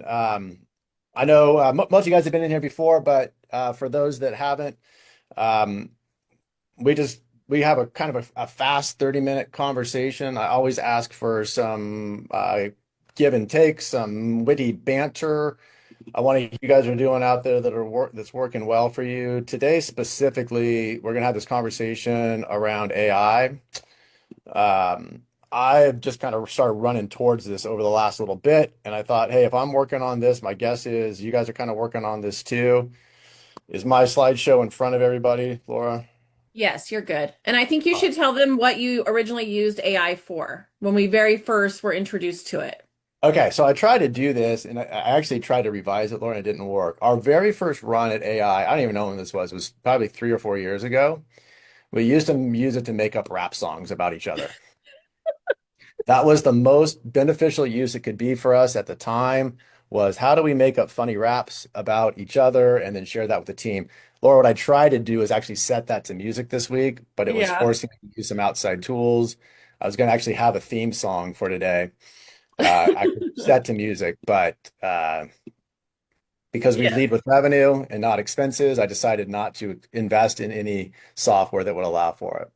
I know most of you guys have been in here before, but for those that haven't, um, we have a kind of a fast 30-minute conversation. I always ask for some give and take, some witty banter. I want to hear what you guys are doing out there that's working well for you. Today specifically, we're gonna have this conversation around AI. Um, I've just kind of started running towards this over the last little bit, and I thought, hey, if I'm working on this, my guess is you guys are kind of working on this too. Is my slideshow in front of everybody, Laura? Yes, you're good. And I think you Uh, should tell them what you originally used AI for when we very first were introduced to it. Okay, so I tried to do this, and I actually tried to revise it, Laura, and it didn't work. Our very first run at AI, I don't even know when this was. It was probably 3 or 4 years ago. We used to use it to make up rap songs about each other. That was the most beneficial use it could be for us at the time was how do we make up funny raps about each other and then share that with the team. Laura, what I tried to do is actually set that to music this week, but it was Yeah. forcing me to use some outside tools. I was going to actually have a theme song for today. I could set to music, but because we Yeah. lead with revenue and not expenses, I decided not to invest in any software that would allow for it.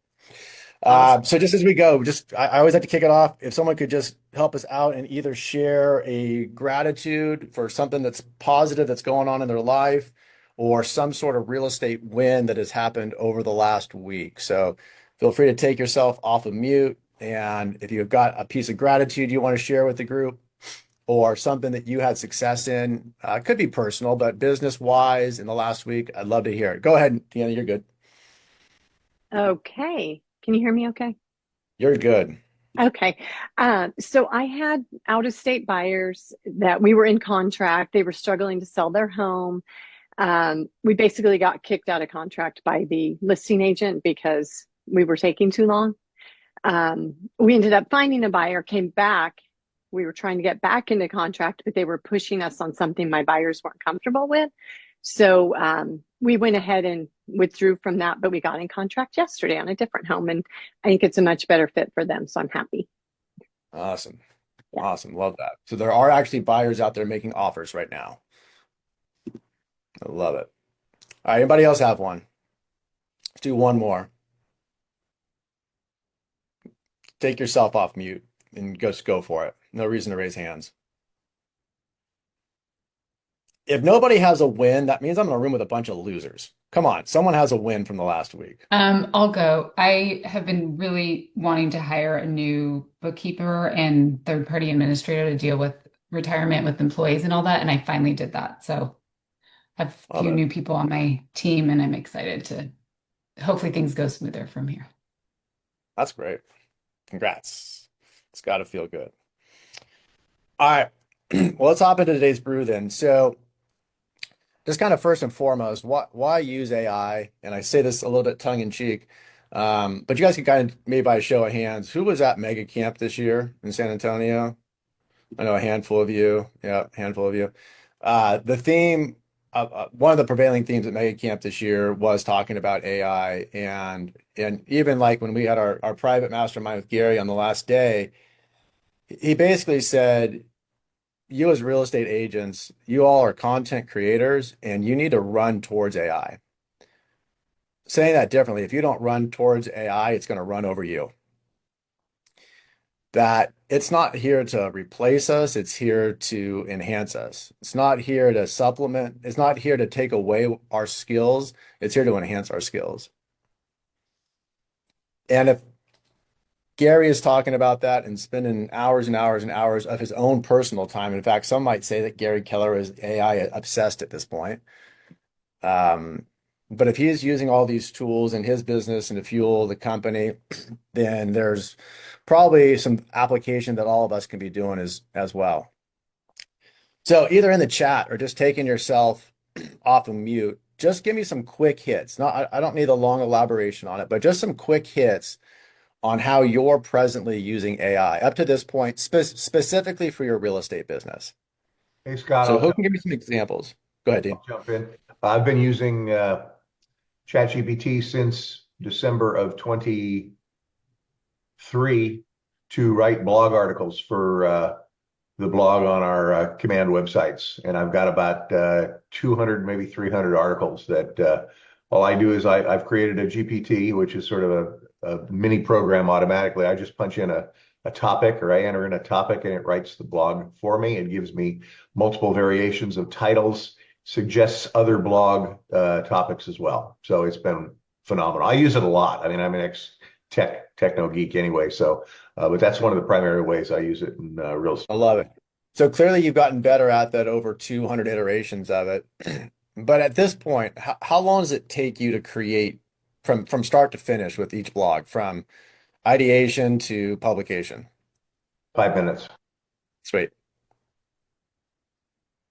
Awesome. So just as we go, I always like to kick it off. If someone could just help us out and either share a gratitude for something that's positive that's going on in their life, or some sort of real estate win that has happened over the last week. So feel free to take yourself off of mute. And if you've got a piece of gratitude you want to share with the group, or something that you had success in, it could be personal, but business wise in the last week, I'd love to hear it. Go ahead, Deanna, you're good. Okay. Can you hear me okay? You're good. Okay. So I had out of state buyers that we were in contract. They were struggling to sell their home. We basically got kicked out of contract by the listing agent because we were taking too long. We ended up finding a buyer, came back. We were trying to get back into contract, but they were pushing us on something my buyers weren't comfortable with. So we went ahead and withdrew from that, but we got in contract yesterday on a different home, and I think it's a much better fit for them. So I'm happy. Awesome. Yeah. Awesome. Love that. So there are actually buyers out there making offers right now. I love it. All right. Anybody else have one? Let's do one more. Take yourself off mute and just go for it. No reason to raise hands. If nobody has a win, that means I'm in a room with a bunch of losers. Come on. Someone has a win from the last week. I'll go. I have been really wanting to hire a new bookkeeper and third-party administrator to deal with retirement with employees and all that, and I finally did that. So I have a Love few it. new people on my team, and I'm excited to hopefully things go smoother from here. That's great. Congrats. It's got to feel good. All right. Well, let's hop into today's brew then. So, just kind of first and foremost, why use AI? And I say this a little bit tongue in cheek, but you guys can kind of maybe by a show of hands, who was at Mega Camp this year in San Antonio? I know a handful of you. Yeah, a handful of you. The theme, one of the prevailing themes at Mega Camp this year was talking about AI, and even like when we had our private mastermind with Gary on the last day, he basically said, you as real estate agents, you all are content creators, and you need to run towards AI. Saying that differently, if you don't run towards AI, it's going to run over you. That it's not here to replace us, it's here to enhance us. It's not here to supplement, it's not here to take away our skills, it's here to enhance our skills. And if Gary is talking about that and spending hours and hours and hours of his own personal time, in fact, some might say that Gary Keller is AI obsessed at this point. Um, but if he is using all these tools in his business and to fuel the company, then there's probably some application that all of us can be doing as well. So either in the chat or just taking yourself off of mute, just give me some quick hits. I don't need a long elaboration on it, but just some quick hits on how you're presently using AI up to this point, specifically for your real estate business. Hey Scott, So who can give me some examples? Go ahead, Dean. I'll jump in. I've been using ChatGPT since December of 23 to write blog articles for the blog on our command websites, and I've got about 200, maybe 300 articles that all I do is I've created a GPT, which is sort of a mini program automatically. I just punch in a topic, or I enter in a topic, and it writes the blog for me. It gives me multiple variations of titles, suggests other blog topics as well. So it's been phenomenal. I use it a lot. I mean, I'm an techno geek anyway, so but that's one of the primary ways I use it in real estate. I love it. So clearly you've gotten better at that over 200 iterations of it. But at this point, how long does it take you to create from start to finish with each blog, from ideation to publication? 5 minutes. Sweet.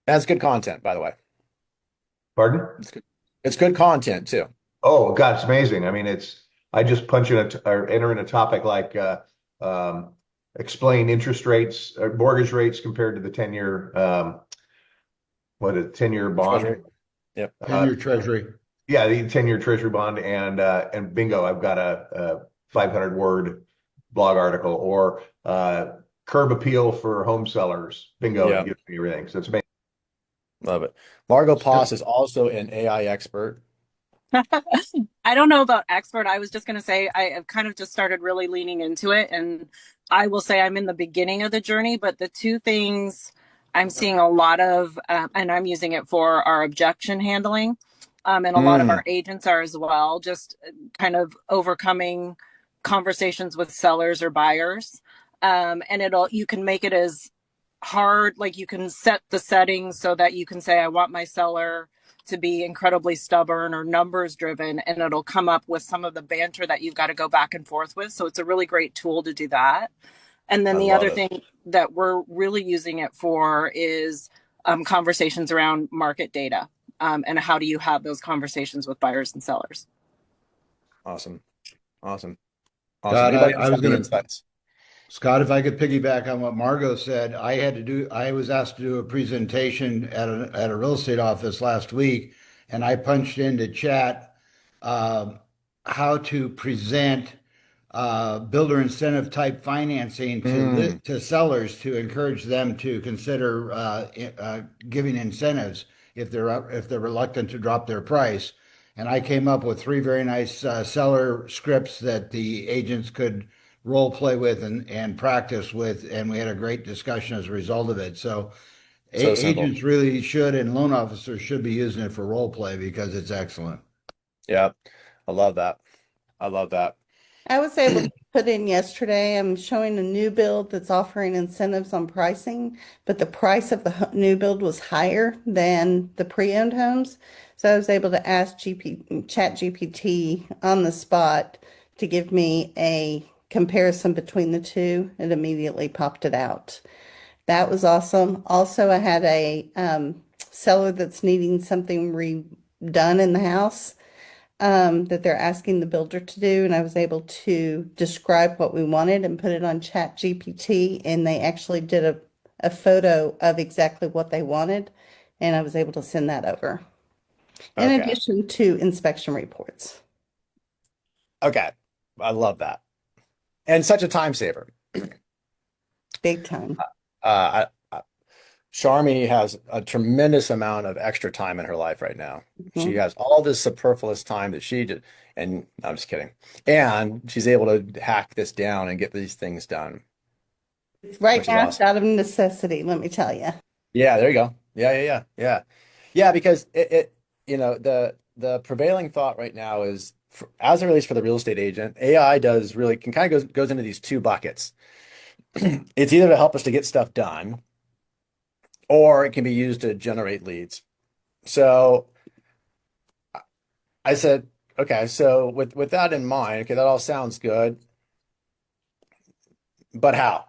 That's good content, by the way. Pardon? It's good content too. Oh God, it's amazing. I mean, I just punch in or enter in a topic like explain interest rates or mortgage rates compared to the 10-year 10-year bond. Treasury. Yep. 10-year treasury. Yeah, the 10-year treasury bond, and bingo, I've got a 500-word blog article, or curb appeal for home sellers. Bingo, Yeah. it gives me everything. So it's amazing. Love it. Margot Poss is also an AI expert. I don't know about expert. I was just going to say I have kind of just started really leaning into it. And I will say I'm in the beginning of the journey, but the two things I'm seeing a lot of, and I'm using it for our objection handling. And a lot of our agents are as well, just kind of overcoming conversations with sellers or buyers. And you can make it as hard, like you can set the settings so that you can say, I want my seller to be incredibly stubborn or numbers driven, and it'll come up with some of the banter that you've got to go back and forth with. So it's a really great tool to do that. And then the other thing that we're really using it for is conversations around market data, and how do you have those conversations with buyers and sellers. Awesome. God, Anybody I else was have any gonna, insights? Scott, if I could piggyback on what Margot said, I was asked to do a presentation at a real estate office last week, and I punched into chat how to present builder incentive type financing to sellers to encourage them to consider giving incentives if they're reluctant to drop their price. And I came up with three very nice seller scripts that the agents could role play with and practice with, and we had a great discussion as a result of it. So, So simple. agents really should, and loan officers should be using it for role play because it's excellent. Yeah. I love that. I love that. I was able to put in yesterday, I'm showing a new build that's offering incentives on pricing, but the price of the new build was higher than the pre-owned homes. So I was able to ask Chat GPT on the spot to give me a comparison between the two. It immediately popped it out. That was awesome. Also, I had a seller that's needing something redone in the house, that they're asking the builder to do, and I was able to describe what we wanted and put it on Chat GPT, and they actually did a photo of exactly what they wanted, and I was able to send that over. In Okay. addition to inspection reports. Okay. I love that. And such a time saver. Big time. Sharmi has a tremendous amount of extra time in her life right now. She Mhm. has all this superfluous time that she did, and I'm just kidding. And she's able to hack this down and get these things done, Right which is now, it's awesome. out of necessity, let me tell you. Yeah, there you go. Yeah, because the prevailing thought right now is, as it relates for the real estate agent, AI can kind of goes into these two buckets. It's either to help us to get stuff done, or it can be used to generate leads. So I said, okay, so with that in mind, okay, that all sounds good, but how?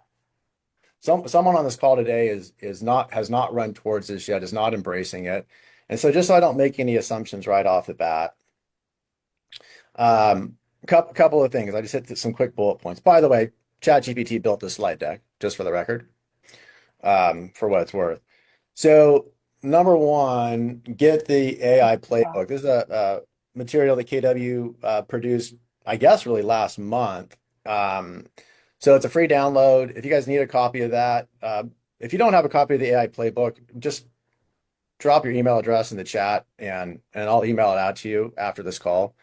Someone on this call today has not run towards this yet, is not embracing it. And so just so I don't make any assumptions right off the bat, couple of things. I just hit some quick bullet points. By the way, ChatGPT built this slide deck, just for the record, for what it's worth. So number one, get the AI playbook. This is a material that KW produced, I guess, really last month. So it's a free download. If you guys need a copy of that, if you don't have a copy of the AI playbook, just drop your email address in the chat and I'll email it out to you after this call.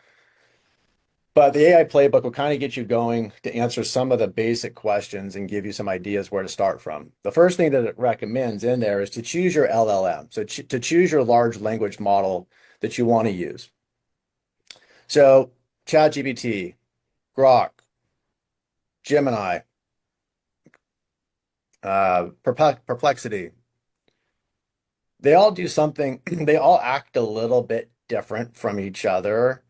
But the AI playbook will kind of get you going to answer some of the basic questions and give you some ideas where to start from. The first thing that it recommends in there is to choose your LLM. So to choose your large language model that you want to use. So ChatGPT, Grok, Gemini, Perplexity, they all do something, they all act a little bit different from each other.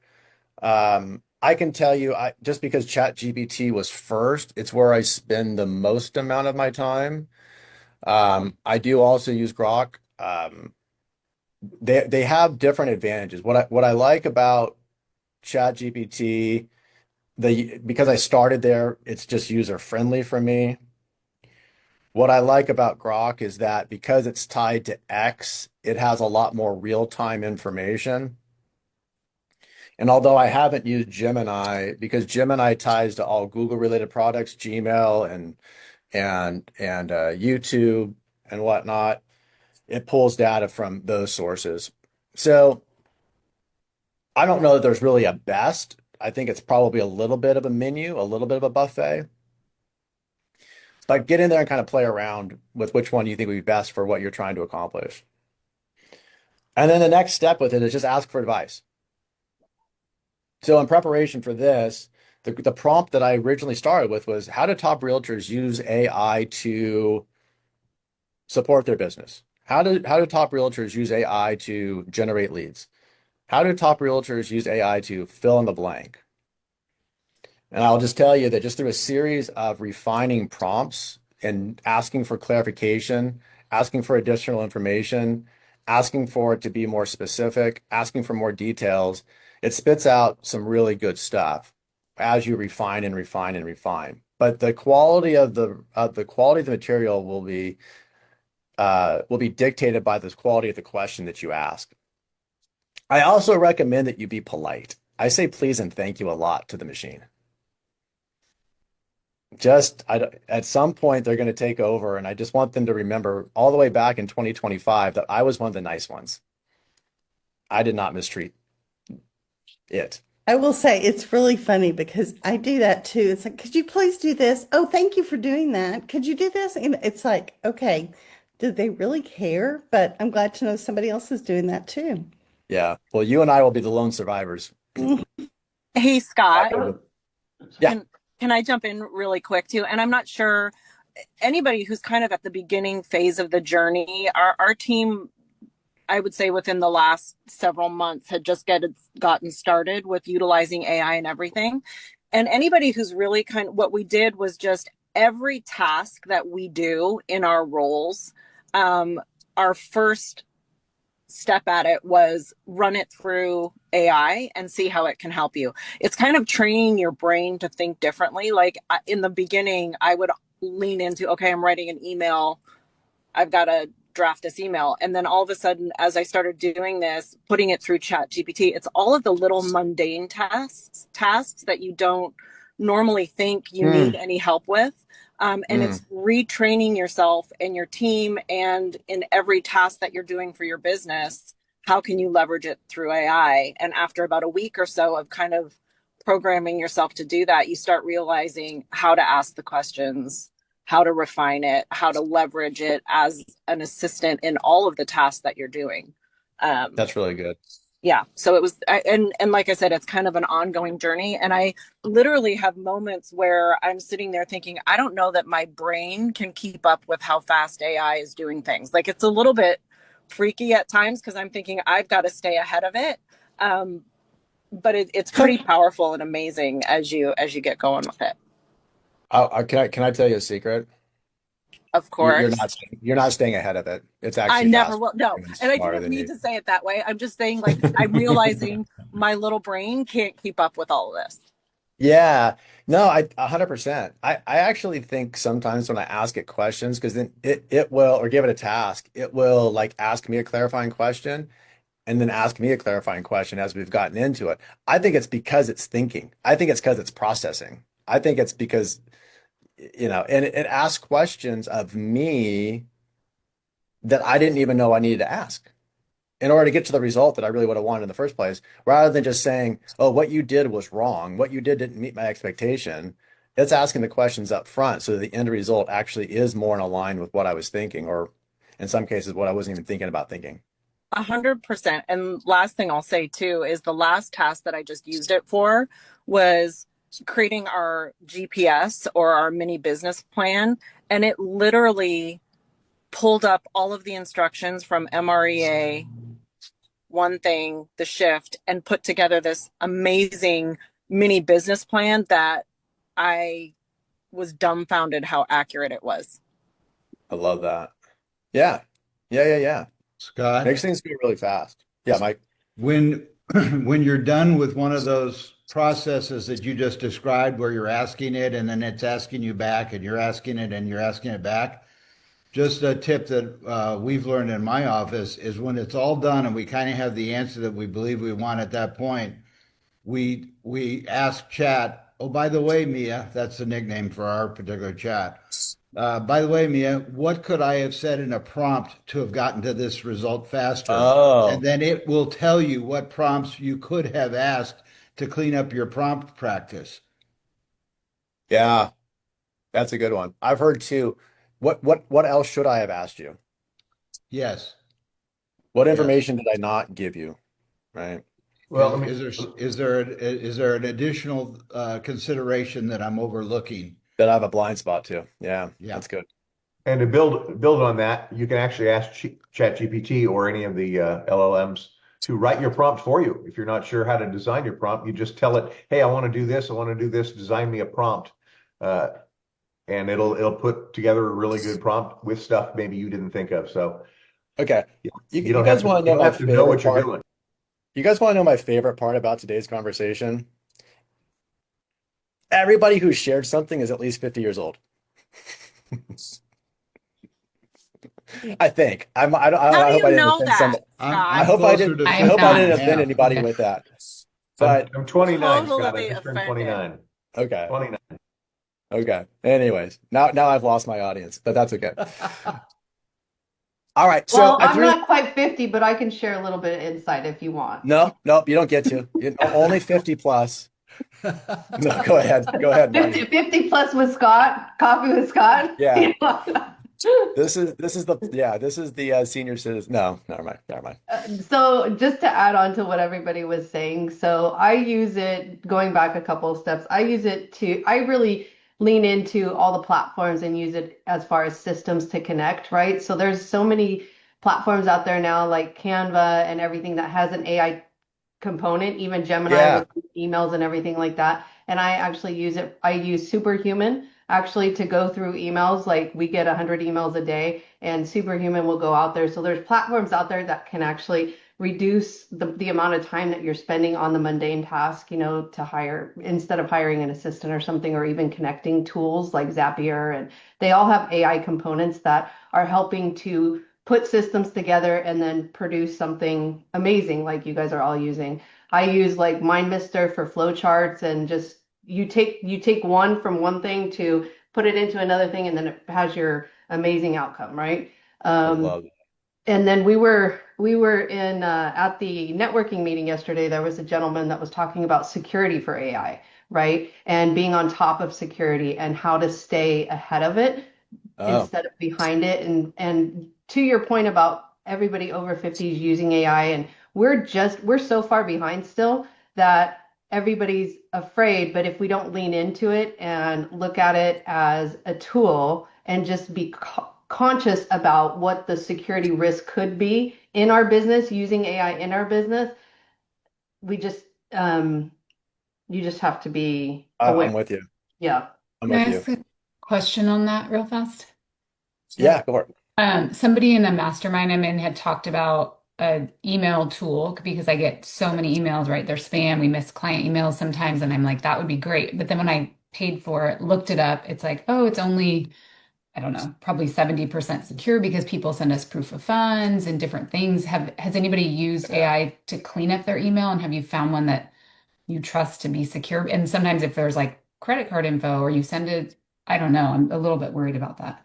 I can tell you, just because ChatGPT was first, it's where I spend the most amount of my time. I do also use Grok. They have different advantages. What I like about ChatGPT, because I started there, it's just user friendly for me. What I like about Grok is that because it's tied to X, it has a lot more real-time information. And although I haven't used Gemini, because Gemini ties to all Google-related products, Gmail and YouTube and whatnot, it pulls data from those sources. So I don't know that there's really a best. I think it's probably a little bit of a menu, a little bit of a buffet. But get in there and kind of play around with which one you think would be best for what you're trying to accomplish. And then the next step with it is just ask for advice. So in preparation for this, the prompt that I originally started with was how do top realtors use AI to support their business? How do top realtors use AI to generate leads? How do top realtors use AI to fill in the blank? And I'll just tell you that just through a series of refining prompts and asking for clarification, asking for additional information, asking for it to be more specific, asking for more details, it spits out some really good stuff as you refine and refine and refine. But the quality of the material will be dictated by the quality of the question that you ask. I also recommend that you be polite. I say please and thank you a lot to the machine. At some point they're going to take over, and I just want them to remember all the way back in 2025 that I was one of the nice ones. I did not mistreat it. I will say it's really funny because I do that too. It's like, could you please do this? Oh, thank you for doing that. Could you do this? And it's like, okay, do they really care? But I'm glad to know somebody else is doing that too. Yeah. Well, you and I will be the lone survivors. Hey, Scott, Yeah. can I jump in really quick too? And I'm not sure anybody who's kind of at the beginning phase of the journey, our team, I would say within the last several months had just gotten started with utilizing AI and everything. And anybody who's really what we did was just every task that we do in our roles, our first step at it was run it through AI and see how it can help you. It's kind of training your brain to think differently. Like in the beginning, I would lean into, okay, I'm writing an email. I've got to draft this email. And then all of a sudden, as I started doing this, putting it through ChatGPT, it's all of the little mundane tasks that you don't normally think you need any help with. And it's retraining yourself and your team, and in every task that you're doing for your business, how can you leverage it through AI? And after about a week or so of kind of programming yourself to do that, you start realizing how to ask the questions, how to refine it, how to leverage it as an assistant in all of the tasks that you're doing. That's really good. Yeah. So it was, and like I said, it's kind of an ongoing journey. And I literally have moments where I'm sitting there thinking, I don't know that my brain can keep up with how fast AI is doing things. Like it's a little bit freaky at times because I'm thinking I've got to stay ahead of it. But it's pretty powerful and amazing as you get going with it. Can I tell you a secret? Of course. You're not staying ahead of it. It's actually I never faster will. No. And I smarter didn't than mean you. to say it that way. I'm just saying, like, I'm realizing my little brain can't keep up with all of this. Yeah. No, 100%. I actually think sometimes when I ask it questions, because then it will, or give it a task, it will like ask me a clarifying question and then ask me a clarifying question as we've gotten into it. I think it's because it's thinking. I think it's because it's processing. I think it's because, and it asks questions of me that I didn't even know I needed to ask in order to get to the result that I really would have wanted in the first place, rather than just saying, "Oh, what you did was wrong. What you did didn't meet my expectation." It's asking the questions up front so that the end result actually is more in line with what I was thinking, or in some cases, what I wasn't even thinking about thinking. 100%. And last thing I'll say too is the last task that I just used it for was creating our GPS or our mini business plan. And it literally pulled up all of the instructions from MREA, one thing, the shift, and put together this amazing mini business plan that I was dumbfounded how accurate it was. I love that. Yeah. Yeah, yeah, yeah. Makes Scott, things go really fast. Yeah, Mike. when when you're done with one of those processes that you just described where you're asking it and then it's asking you back and you're asking it and you're asking it back, just a tip that we've learned in my office is when it's all done and we kind of have the answer that we believe we want at that point, we ask chat, oh, by the way, Mia, that's the nickname for our particular chat. By the way, Mia, what could I have said in a prompt to have gotten to this result faster? And Oh, then it will tell you what prompts you could have asked to clean up your prompt practice. yeah, that's a good one. I've heard too. What else should I have asked you? Yes, What yes. information did I not give you? Right? Well, let me. Is there an additional consideration that I'm overlooking? That I have a blind spot to. Yeah, Yeah. that's good. And to build on that, you can actually ask ChatGPT or any of the LLMs to write your prompt for you. If you're not sure how to design your prompt, you just tell it, "Hey, I want to do this. I want to do this. Design me a prompt," uh, and it'll put together a really good prompt with stuff maybe you didn't think of. So Okay. yeah, You guys want to you know don't my have to know favorite what you're part? doing. You guys want to know my favorite part about today's conversation? Everybody who shared something is at least 50 years old. I think. How I do hope you I didn't know offend that, some. I Scott? I'm hope I closer did. to I I'm hope I 50 and didn't a not. offend half. anybody Yeah. with that. I'm But 29, Scott. I Totally just turned offended. 29. okay. 29. Okay. Anyways, now I've lost my audience, but that's okay. All right. So Well, I I'm threw. not quite 50, but I can share a little bit of insight if you want. No, no, you don't get to. Only 50 plus. No, go ahead. Go ahead, Marty. 50 plus with Scott, coffee with Scott. Yeah. You know? This is the senior citizen. No, never mind. Never mind. So just to add on to what everybody was saying, so I use it going back a couple of steps. I really lean into all the platforms and use it as far as systems to connect, right? So there's so many platforms out there now like Canva and everything that has an AI component, even Gemini Yeah. with emails and everything like that. And I actually use it. I use Superhuman actually to go through emails. Like we get 100 emails a day, and Superhuman will go out there. So there's platforms out there that can actually reduce the amount of time that you're spending on the mundane task, to hire instead of hiring an assistant or something, or even connecting tools like Zapier. And they all have AI components that are helping to put systems together and then produce something amazing like you guys are all using. I use like MindMister for flowcharts and just you take one from one thing to put it into another thing and then it has your amazing outcome, right? I Um, love it. and then we were in at the networking meeting yesterday. There was a gentleman that was talking about security for AI, right? And being on top of security and how to stay ahead of it Oh, instead of behind it. And to your point about everybody over 50 is using AI, and we're so far behind still that everybody's afraid. But if we don't lean into it and look at it as a tool and just be conscious about what the security risk could be in our business using AI in our business, we just um, you just have to be aware. I'm with you. Yeah. I'm Can I with you. ask a question on that real fast? Yeah, go for it. Somebody in the mastermind I'm in had talked about an email tool because I get so many emails, right? They're spam. We miss client emails sometimes, and I'm like, that would be great. But then when I paid for it, looked it up, it's like, oh, it's only, I don't know, probably 70% secure because people send us proof of funds and different things. Has anybody used Yeah. AI to clean up their email? And have you found one that you trust to be secure? And sometimes if there's like credit card info or you send it, I don't know, I'm a little bit worried about that.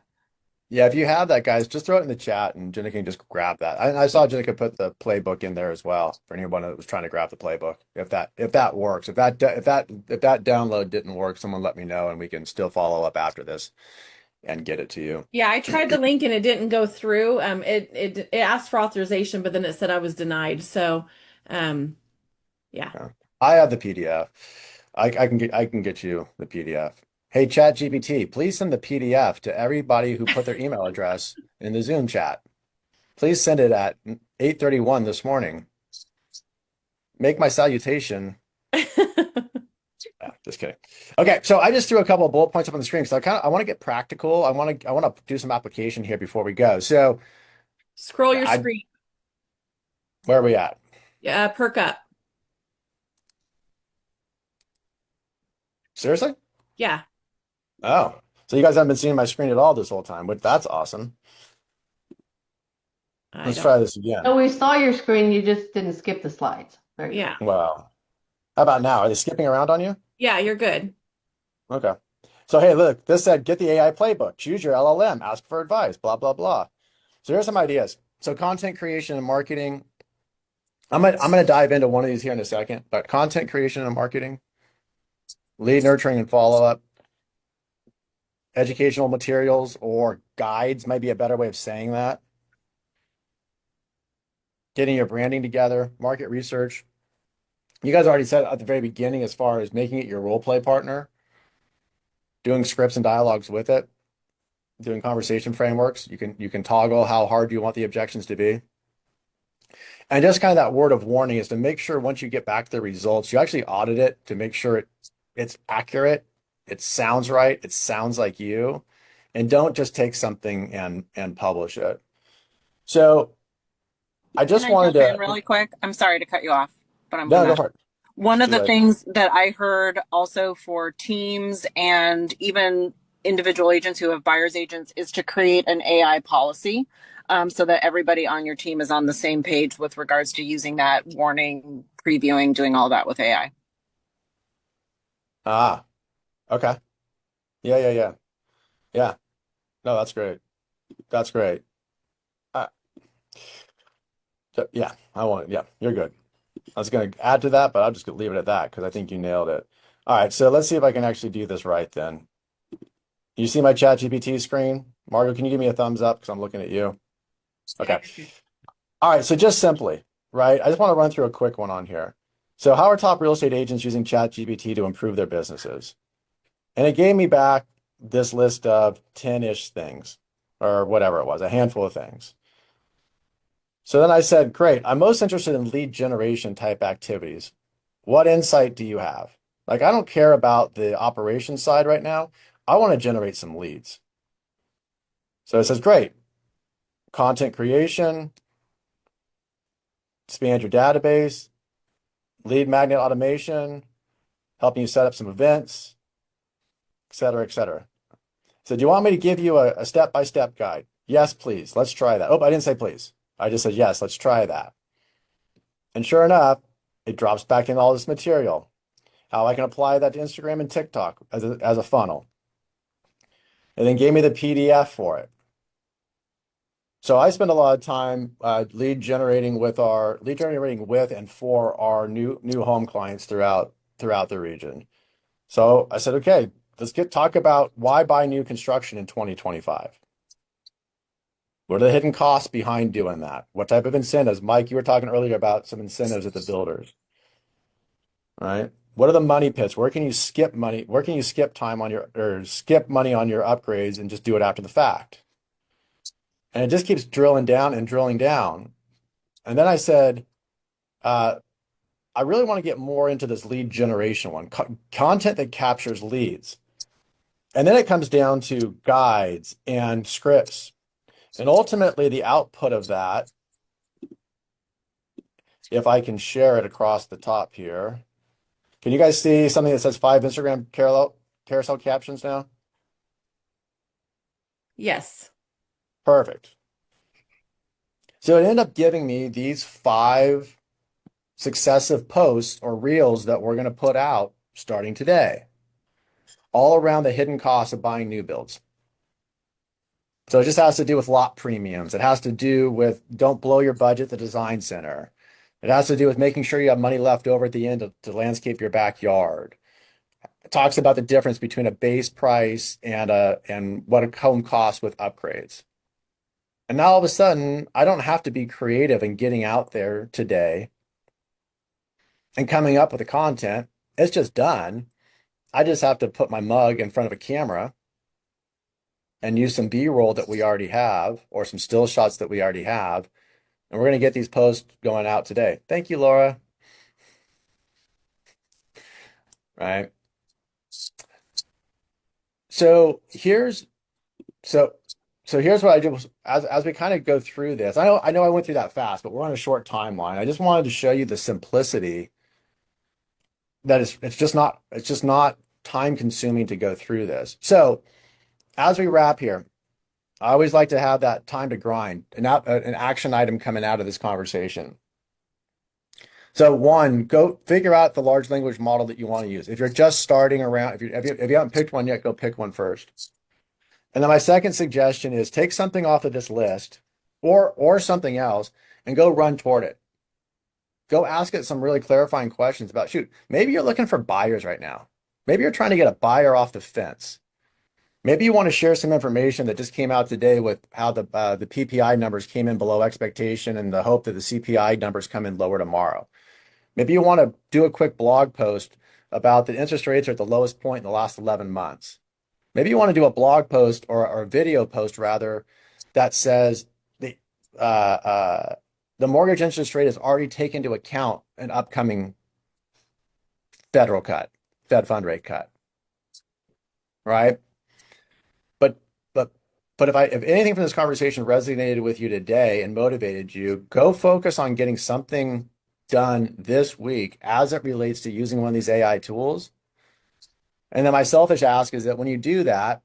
Yeah, if you have that, guys, just throw it in the chat and Jenna can just grab that. I saw Jenna put the playbook in there as well for anyone that was trying to grab the playbook. If that works, if that download didn't work, someone let me know and we can still follow up after this and get it to you. Yeah, I tried the link and it didn't go through. It asked for authorization, but then it said I was denied. So, yeah. Yeah. I have the PDF. I can get you the PDF. Hey, ChatGPT, please send the PDF to everybody who put their email address in the Zoom chat. Please send it at 8:31 this morning. Make my salutation. Yeah, just kidding. Okay, so I just threw a couple of bullet points up on the screen. So I want to get practical. I want to do some application here before we go. So Scroll your I screen. where are we at? Yeah, perk up. Seriously? Yeah. Oh, so you guys haven't been seeing my screen at all this whole time, but that's awesome. I Let's don't. try this again. No, we saw your screen. You just didn't skip the slides. There you go. Yeah. Well, how about now? Are they skipping around on you? Yeah, you're good. Okay. So hey, look, this said get the AI playbook, choose your LLM, ask for advice, blah blah blah. So here's some ideas. So content creation and marketing. I'm gonna dive into one of these here in a second, but content creation and marketing, lead nurturing and follow-up, educational materials or guides might be a better way of saying that. Getting your branding together, market research. You guys already said at the very beginning as far as making it your role play partner, doing scripts and dialogues with it, doing conversation frameworks. You can toggle how hard you want the objections to be. And just kind of that word of warning is to make sure once you get back the results, you actually audit it to make sure it's accurate, it sounds right, it sounds like you, and don't just take something and publish it. So I Can just I wanted jump in to really quick? I'm sorry to cut you off, but I'm no, go gonna. for it. One It's of too the late. things that I heard also for teams and even individual agents who have buyer's agents is to create an AI policy, so that everybody on your team is on the same page with regards to using that warning, previewing, doing all that with AI. Ah, okay. Yeah, yeah, yeah. Yeah. No, that's great. That's great. Uh, yeah, yeah, you're good. I was going to add to that, but I'll just leave it at that because I think you nailed it. All right, so let's see if I can actually do this right then. You see my chat GPT screen? Margo, can you give me a thumbs up because I'm looking at you? Okay. All right, so just simply, right? I just want to run through a quick one on here. So how are top real estate agents using chat GPT to improve their businesses? And it gave me back this list of 10-ish things or whatever it was, a handful of things. So then I said, great, I'm most interested in lead generation type activities. What insight do you have? Like, I don't care about the operations side right now. I want to generate some leads. So it says, great, content creation, expand your database, lead magnet automation, helping you set up some events, et cetera, et cetera. So do you want me to give you a step-by-step guide? Yes, please. Let's try that. Oh, I didn't say please. I just said, yes, let's try that. And sure enough, it drops back in all this material, how I can apply that to Instagram and TikTok as a funnel. And then gave me the PDF for it. So I spend a lot of time lead generating with and for our new home clients throughout the region. So I said, okay, let's talk about why buy new construction in 2025. What are the hidden costs behind doing that? What type of incentives? Mike, you were talking earlier about some incentives at the builders, right? What are the money pits? Where can you skip money? Where can you skip time on or skip money on your upgrades and just do it after the fact? And it just keeps drilling down and drilling down. And then I said, I really want to get more into this lead generation one, content that captures leads. And then it comes down to guides and scripts. And ultimately, the output of that, if I can share it across the top here, can you guys see something that says 5 Instagram carousel captions now? Yes. Perfect. So it ended up giving me these 5 successive posts or reels that we're going to put out starting today, all around the hidden costs of buying new builds. So it just has to do with lot premiums. It has to do with don't blow your budget at the design center. It has to do with making sure you have money left over at the end to landscape your backyard. It talks about the difference between a base price and what a home costs with upgrades. And now all of a sudden, I don't have to be creative in getting out there today and coming up with the content. It's just done. I just have to put my mug in front of a camera and use some B-roll that we already have or some still shots that we already have. And we're going to get these posts going out today. Thank you, Laura. Right. So here's what I do as we kind of go through this. I know I went through that fast, but we're on a short timeline. I just wanted to show you the simplicity that it's just not time consuming to go through this. So as we wrap here, I always like to have that time to grind, an action item coming out of this conversation. So one, go figure out the large language model that you want to use. If you're just starting around, if you haven't picked one yet, go pick one first. And then my second suggestion is take something off of this list or something else and go run toward it. Go ask it some really clarifying questions about, shoot, maybe you're looking for buyers right now. Maybe you're trying to get a buyer off the fence. Maybe you want to share some information that just came out today with how the PPI numbers came in below expectation and the hope that the CPI numbers come in lower tomorrow. Maybe you want to do a quick blog post about the interest rates are at the lowest point in the last 11 months. Maybe you want to do a blog post or a video post rather that says the mortgage interest rate has already taken into account an upcoming Fed fund rate cut, right? But if anything from this conversation resonated with you today and motivated you, go focus on getting something done this week as it relates to using one of these AI tools. And then my selfish ask is that when you do that,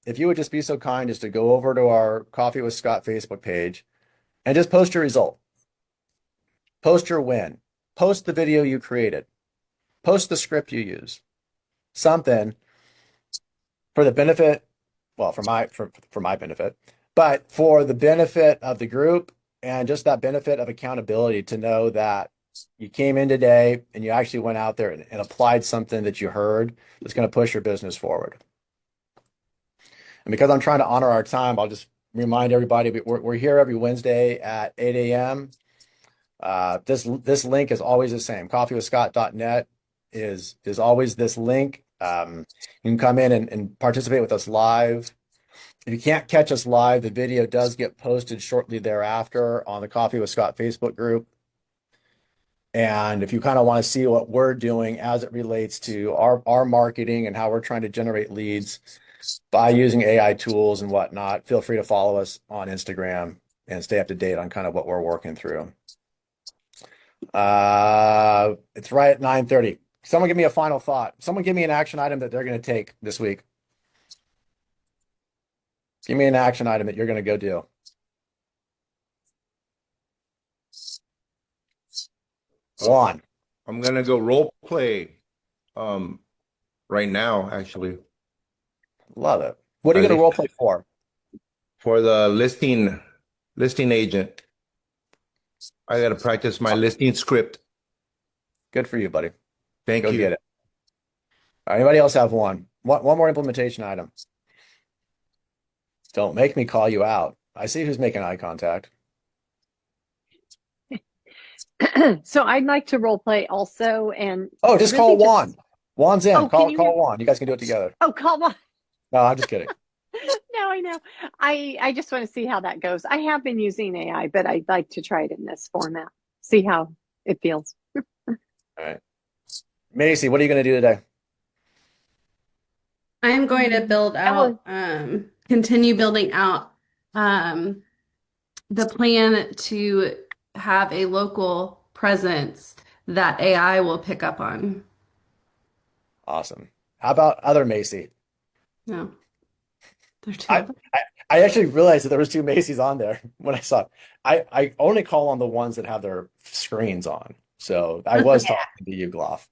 if you would just be so kind as to go over to our Coffee with Scott Facebook page and just post your result, post your win, post the video you created, post the script you use, something for the benefit, well, for my benefit, but for the benefit of the group and just that benefit of accountability to know that you came in today and you actually went out there and applied something that you heard that's going to push your business forward. And because I'm trying to honor our time, I'll just remind everybody we're here every Wednesday at 8 a.m. This link is always the same. Coffeewithscott.net is always this link. You can come in and participate with us live. If you can't catch us live, the video does get posted shortly thereafter on the Coffee with Scott Facebook group. And if you kind of want to see what we're doing as it relates to our marketing and how we're trying to generate leads by using AI tools and whatnot, feel free to follow us on Instagram and stay up to date on kind of what we're working through. It's right at 9:30. Someone give me a final thought. Someone give me an action item that they're going to take this week. Give me an action item that you're going to go do. One. I'm gonna go role play right now, actually. Love it. What are you going to role play for? For the listing agent. I gotta practice my listing script. Good for you, buddy. Thank Go you. get it. Anybody else have one? One more implementation item. Don't make me call you out. I see who's making eye contact. So I'd like to role play also, and just really call Juan. Juan's in. Call Juan. You guys can do it together. Oh, call Juan. No, I'm just kidding. No, I know. I just want to see how that goes. I have been using AI, but I'd like to try it in this format. See how it feels. All right. Macy, what are you going to do today? I'm going to build out, continue building out the plan to have a local presence that AI will pick up on. Awesome. How about other Macy? No, there are two. I actually realized that there was two Macy's on there when I saw it. I only call on the ones that have their screens on. So I was talking to you, Gloff.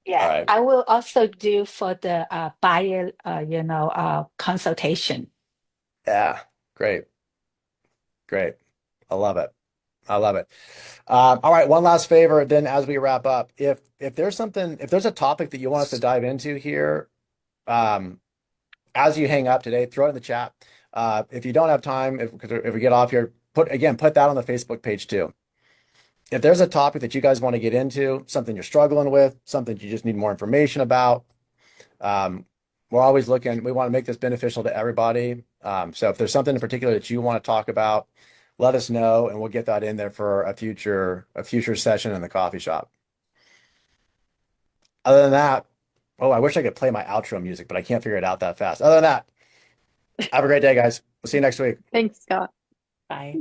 Yeah, right. I will also do for the buyer, consultation. Yeah, great, great. I love it. I love it. All right, one last favor then as we wrap up. If there's something, if there's a topic that you want us to dive into here, um, as you hang up today, throw it in the chat. If you don't have time, if we get off here, put that on the Facebook page too. If there's a topic that you guys want to get into, something you're struggling with, something you just need more information about, um, we're always looking, we want to make this beneficial to everybody. So if there's something in particular that you want to talk about, let us know and we'll get that in there for a future session in the coffee shop. Other than that, oh, I wish I could play my outro music, but I can't figure it out that fast. Other than that, have a great day, guys. We'll see you next week. Thanks, Scott. Bye.